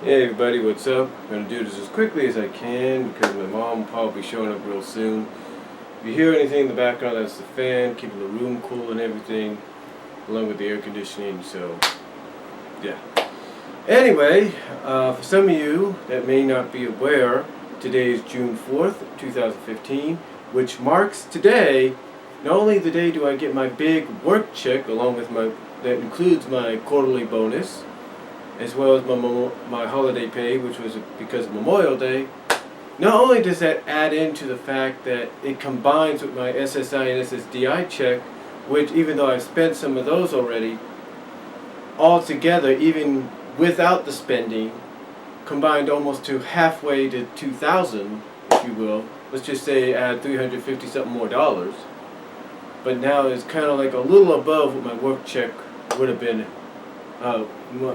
Hey everybody, what's up? I'm going to do this as quickly as I can because my mom will probably be showing up real soon. If you hear anything in the background, that's the fan, keeping the room cool and everything, along with the air conditioning, so yeah. Anyway, for some of you that may not be aware, today is June 4th, 2015, which marks today, not only the day do I get my big work check along with that includes my quarterly bonus, as well as my holiday pay, which was because of Memorial Day. Not only does that add into the fact that it combines with my SSI and SSDI check, which even though I've spent some of those already, altogether, even without the spending, combined almost to halfway to 2,000, if you will. Let's just say add 350 something more dollars. But now it's kind of like a little above what my work check would have been.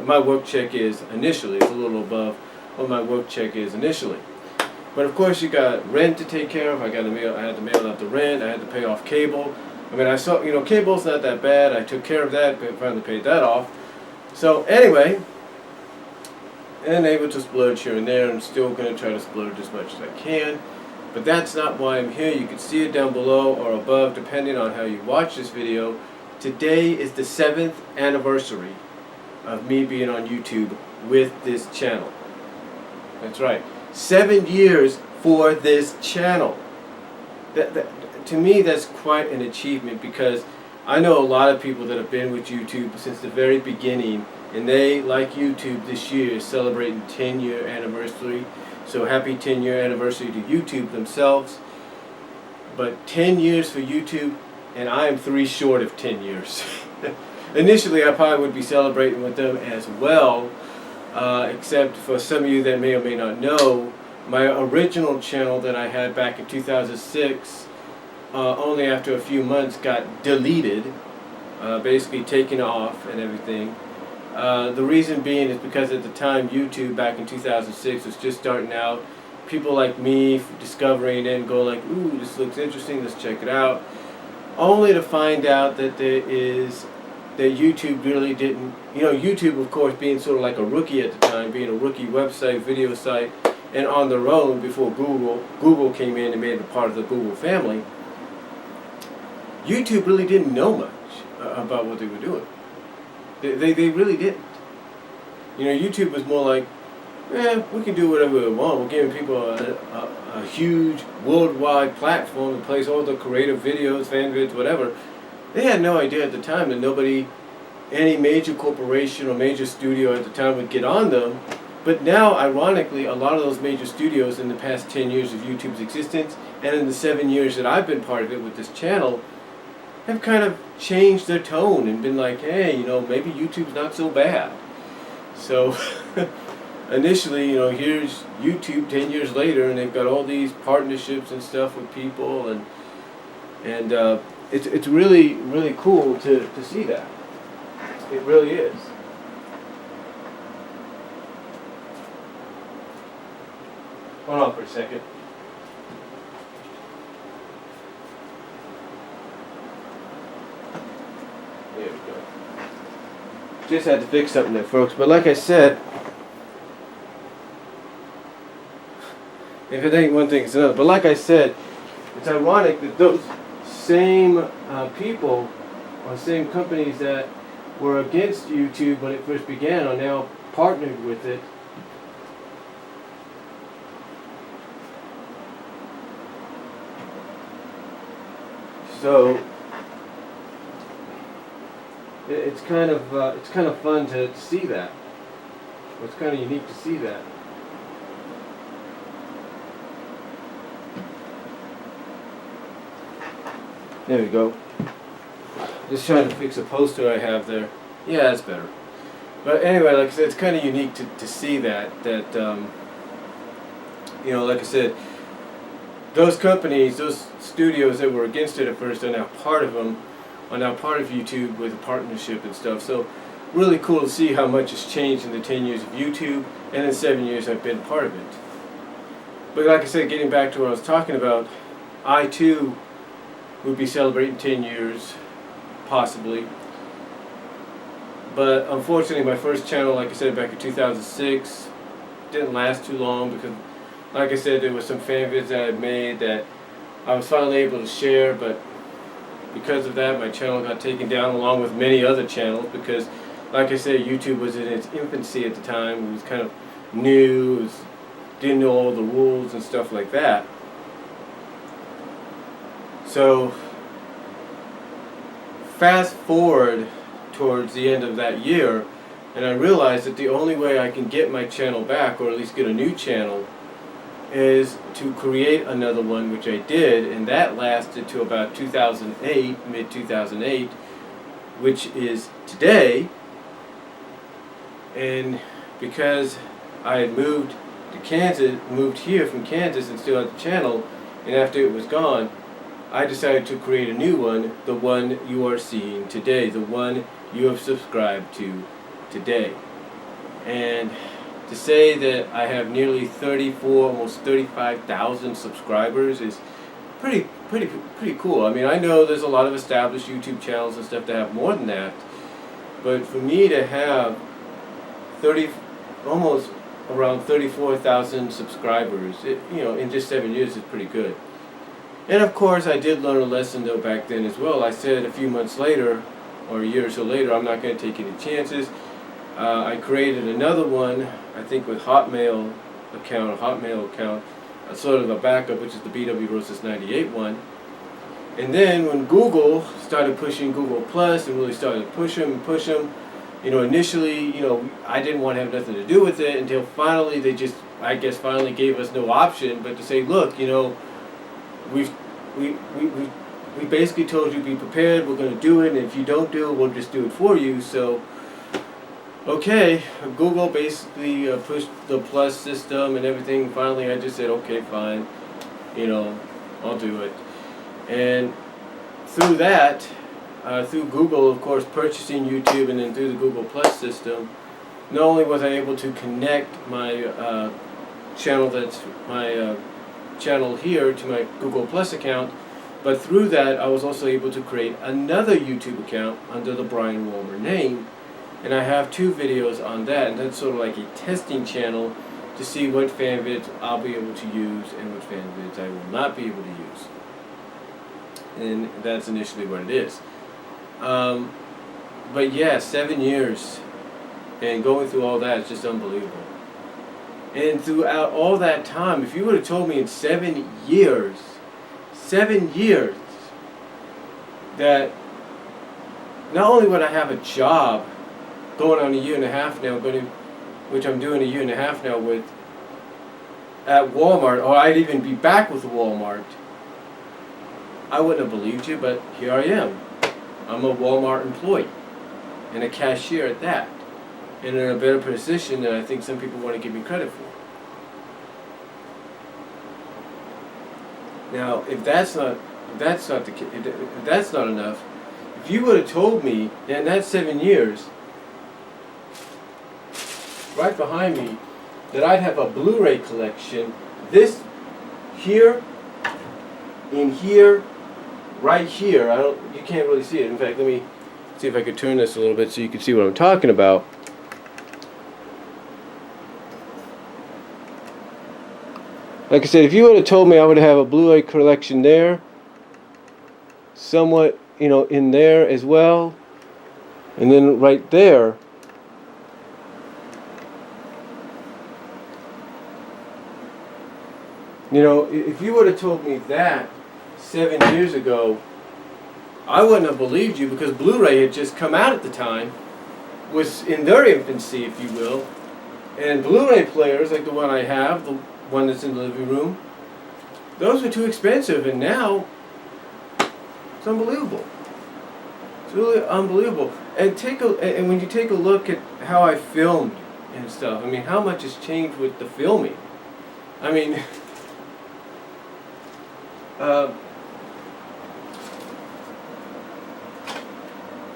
My work check is initially. It's a little above what my work check is initially. But of course, you got rent to take care of. I had to mail out the rent. I had to pay off cable. I mean, I saw, cable's not that bad. I took care of that, but finally paid that off. So anyway, and able to splurge here and there. I'm still going to try to splurge as much as I can. But that's not why I'm here. You can see it down below or above, depending on how you watch this video. Today is the 7th anniversary of me being on YouTube with this channel. That's right, 7 years for this channel. To me, that's quite an achievement because I know a lot of people that have been with YouTube since the very beginning, and they, like YouTube this year, is celebrating 10-year anniversary. So happy 10-year anniversary to YouTube themselves. But 10 years for YouTube, and I am 3 short of 10 years. Initially, I probably would be celebrating with them as well, except for some of you that may or may not know, my original channel that I had back in 2006, only after a few months got deleted, basically taken off and everything. The reason being is because at the time YouTube back in 2006 was just starting out. People like me discovering it and go like, ooh, this looks interesting, let's check it out. Only to find out that that YouTube really didn't, YouTube of course being sort of like a rookie at the time, being a rookie website, video site, and on their own before Google came in and made it part of the Google family. YouTube really didn't know much about what they were doing. They really didn't. YouTube was more like, we can do whatever we want. We're giving people a huge worldwide platform to place all the creative videos, fan vids, whatever. They had no idea at the time that any major corporation or major studio at the time would get on them. But now, ironically, a lot of those major studios in the past 10 years of YouTube's existence, and in the 7 years that I've been part of it with this channel, have kind of changed their tone and been like, hey, maybe YouTube's not so bad. So, initially, here's YouTube 10 years later, and they've got all these partnerships and stuff with people, and it's really, really cool to see that. It really is. Hold on for a second. There we go. Just had to fix something there, folks. But like I said, if it ain't one thing, it's another. But like I said, it's ironic that those same people or same companies that were against YouTube when it first began are now partnered with it. So it's kind of fun to see that. It's kind of unique to see that. There we go. Just trying to fix a poster I have there. Yeah, that's better. But anyway, like I said, it's kind of unique to see that like I said, those companies, those studios that were against it at first are now part of them, are now part of YouTube with a partnership and stuff. So really cool to see how much has changed in the 10 years of YouTube, and in 7 years I've been part of it. But like I said, getting back to what I was talking about, I too would be celebrating 10 years, possibly. But unfortunately, my first channel, like I said, back in 2006, didn't last too long because, like I said, there were some fan vids that I made that I was finally able to share, but because of that, my channel got taken down along with many other channels because, like I said, YouTube was in its infancy at the time. It was kind of new, didn't know all the rules and stuff like that. So, fast forward towards the end of that year, and I realized that the only way I can get my channel back, or at least get a new channel, is to create another one, which I did, and that lasted to about 2008, mid-2008, which is today. And because I had moved to Kansas, moved here from Kansas and still had the channel, and after it was gone, I decided to create a new one, the one you are seeing today, the one you have subscribed to today. And to say that I have nearly 34, almost 35,000 subscribers is pretty cool. I mean, I know there's a lot of established YouTube channels and stuff that have more than that, but for me to have almost around 34,000 subscribers, in just 7 years is pretty good. And of course, I did learn a lesson though back then as well. I said a few months later, or a year or so later, I'm not going to take any chances. I created another one, I think with Hotmail account, sort of a backup, which is the BW Rosas 98 one. And then when Google started pushing Google Plus and really started to push them, initially, I didn't want to have nothing to do with it until finally they just, I guess, finally gave us no option but to say, look, we basically told you be prepared, we're going to do it, and if you don't do it, we'll just do it for you. So, okay, Google basically pushed the Plus system and everything. Finally, I just said, okay, fine, I'll do it. And through that, through Google, of course, purchasing YouTube, and then through the Google Plus system, not only was I able to connect my channel here to my Google Plus account, but through that I was also able to create another YouTube account under the Brian Walmer name, and I have 2 videos on that, and that's sort of like a testing channel to see what fan vids I'll be able to use and what fan vids I will not be able to use. And that's initially what it is. But yeah, 7 years and going through all that is just unbelievable. And throughout all that time, if you would have told me in 7 years, that not only would I have a job going on a year and a half now, which I'm doing a year and a half now with, at Walmart, or I'd even be back with Walmart, I wouldn't have believed you, but here I am. I'm a Walmart employee, and a cashier at that, and in a better position than I think some people want to give me credit for. Now, if that's not enough, if you would have told me that in that 7 years, right behind me, that I'd have a Blu-ray collection, this here, in here, right here, you can't really see it. In fact, let me see if I could turn this a little bit so you can see what I'm talking about. Like I said, if you would have told me I would have a Blu-ray collection there, somewhat, in there as well, and then right there, if you would have told me that 7 years ago, I wouldn't have believed you, because Blu-ray had just come out at the time, was in their infancy, if you will, and Blu-ray players like the one I have, the one that's in the living room, those were too expensive, and now it's unbelievable. It's really unbelievable. And when you take a look at how I filmed and stuff, I mean, how much has changed with the filming. I mean,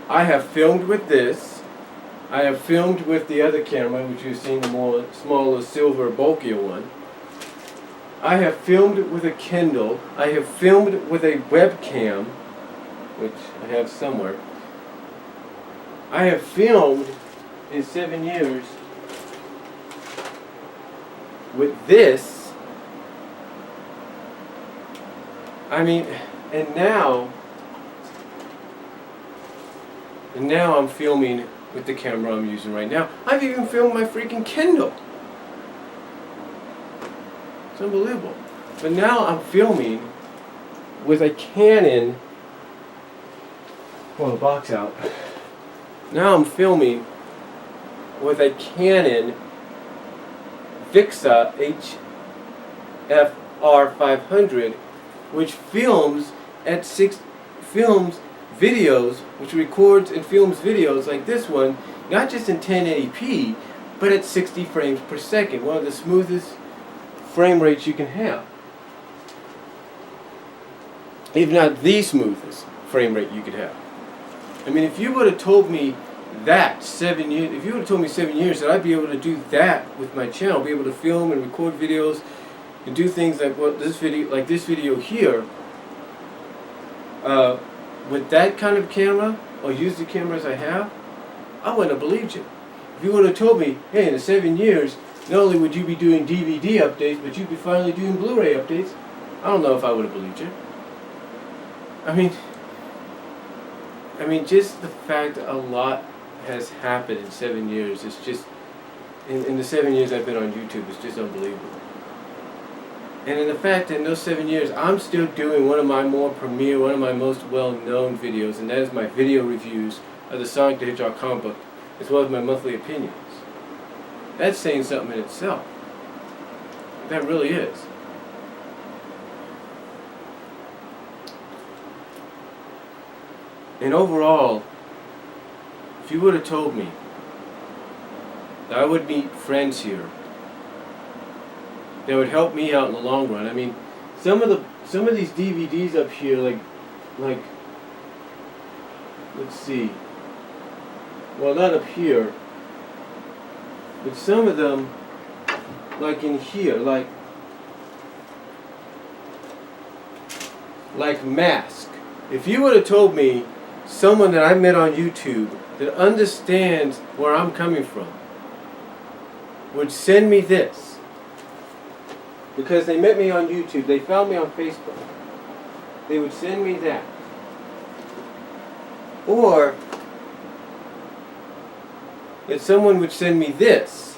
I have filmed with this. I have filmed with the other camera, which you've seen, the smaller, silver, bulkier one. I have filmed with a Kindle. I have filmed with a webcam, which I have somewhere. I have filmed in 7 years with this, I mean, and now I'm filming with the camera I'm using right now. I've even filmed my freaking Kindle. It's unbelievable. But now I'm filming with a Canon. Pull the box out. Now I'm filming with a Canon Vixa HFR500, which films videos, which records and films videos like this one, not just in 1080p, but at 60 frames per second, one of the smoothest frame rates you can have. If not the smoothest frame rate you could have. I mean, if you would have told me that 7 years, if you would have told me 7 years that I'd be able to do that with my channel, be able to film and record videos and do things like this video here, with that kind of camera, or use the cameras I have, I wouldn't have believed you. If you would have told me, hey, in the 7 years, not only would you be doing DVD updates, but you'd be finally doing Blu-ray updates, I don't know if I would have believed you. I mean, just the fact that a lot has happened in 7 years, it's just, in the 7 years I've been on YouTube, it's just unbelievable. And in the fact that in those 7 years, I'm still doing one of my most well-known videos, and that is my video reviews of the Sonic the Hedgehog comic book, as well as my monthly opinions. That's saying something in itself. That really is. And overall, if you would have told me that I would meet friends here that would help me out in the long run. I mean, some of these DVDs up here, like let's see. Well, not up here, but some of them, like in here, like Mask. If you would have told me someone that I met on YouTube that understands where I'm coming from would send me this, because they met me on YouTube, they found me on Facebook, they would send me that. Or that someone would send me this.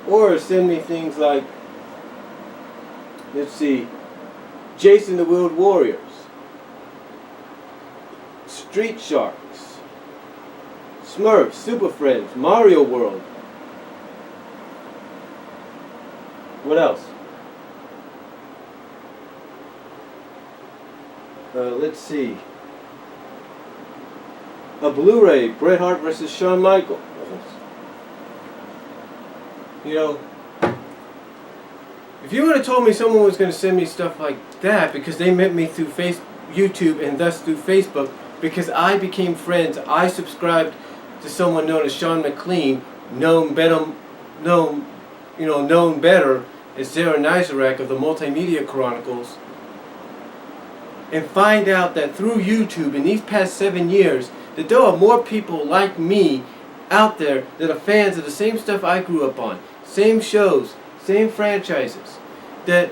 Or send me things like, let's see, Jason the Wheeled Warriors, Street Sharks, Smurfs, Super Friends, Mario World. What else? Let's see. A Blu-ray, Bret Hart versus Shawn Michaels. You know, if you would have told me someone was going to send me stuff like that because they met me through YouTube and thus through Facebook, because I became friends, I subscribed to someone known as Sean McLean, known better as Zara Nizarak of the Multimedia Chronicles, and find out that through YouTube in these past 7 years that there are more people like me out there that are fans of the same stuff I grew up on, same shows, same franchises, that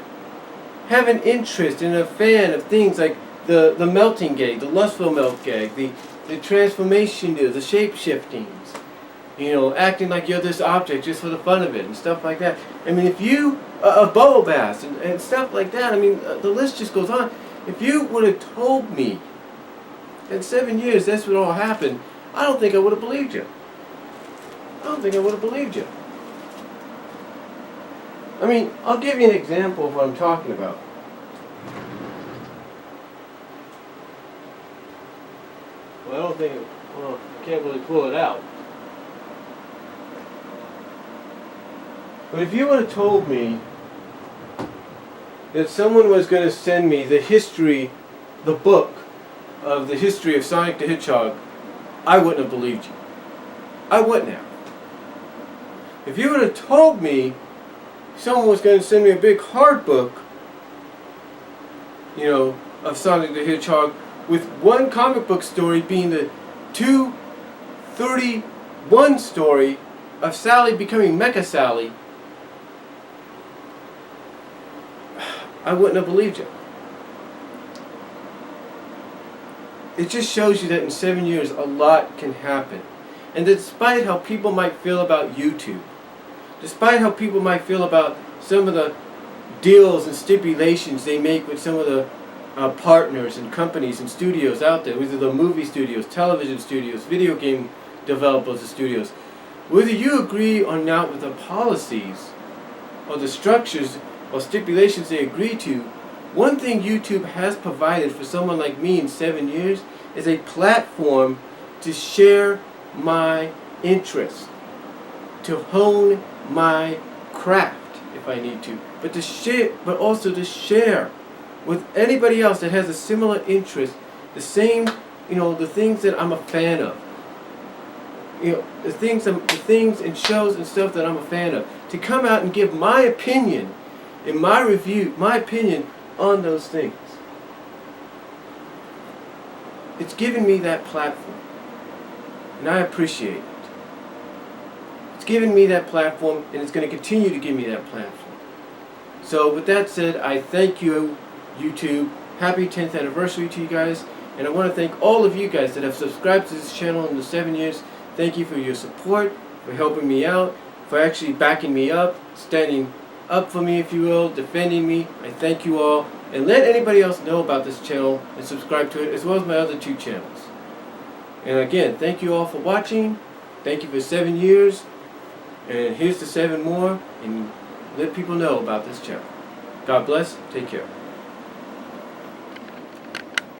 have an interest and a fan of things like the melting gag, the lustful melt gag, the transformation deal, the shape-shiftings, acting like you're this object just for the fun of it and stuff like that. I mean, if you, bubble baths and stuff like that, I mean, the list just goes on. If you would have told me in 7 years that's what all happened, I don't think I would have believed you. I don't think I would have believed you. I mean, I'll give you an example of what I'm talking about. Well, I can't really pull it out. But if you would have told me that someone was going to send me the book of the history of Sonic the Hedgehog, I wouldn't have believed you. I wouldn't have. If you would have told me someone was going to send me a big hard book, of Sonic the Hedgehog, with one comic book story being the two 30 one story of Sally becoming Mecha Sally, I wouldn't have believed you. It just shows you that in 7 years a lot can happen. And despite how people might feel about YouTube, despite how people might feel about some of the deals and stipulations they make with some of the partners and companies and studios out there, whether the movie studios, television studios, video game developers and studios, whether you agree or not with the policies or the structures or stipulations they agree to, one thing YouTube has provided for someone like me in 7 years is a platform to share my interest, to hone my craft if I need to, but to share, but also to share with anybody else that has a similar interest, the same, the things that I'm a fan of. The things and shows and stuff that I'm a fan of, to come out and give my opinion, in my review, my opinion on those things. It's given me that platform, and I appreciate it. It's given me that platform, and it's going to continue to give me that platform. So with that said, I thank you, YouTube. Happy 10th anniversary to you guys, and I want to thank all of you guys that have subscribed to this channel in the 7 years. Thank you for your support, for helping me out, for actually backing me up, standing up for me, if you will, defending me. I thank you all, and let anybody else know about this channel and subscribe to it, as well as my other 2 channels. And again, thank you all for watching. Thank you for 7 years, and here's to 7 more, and let people know about this channel. God bless. Take care.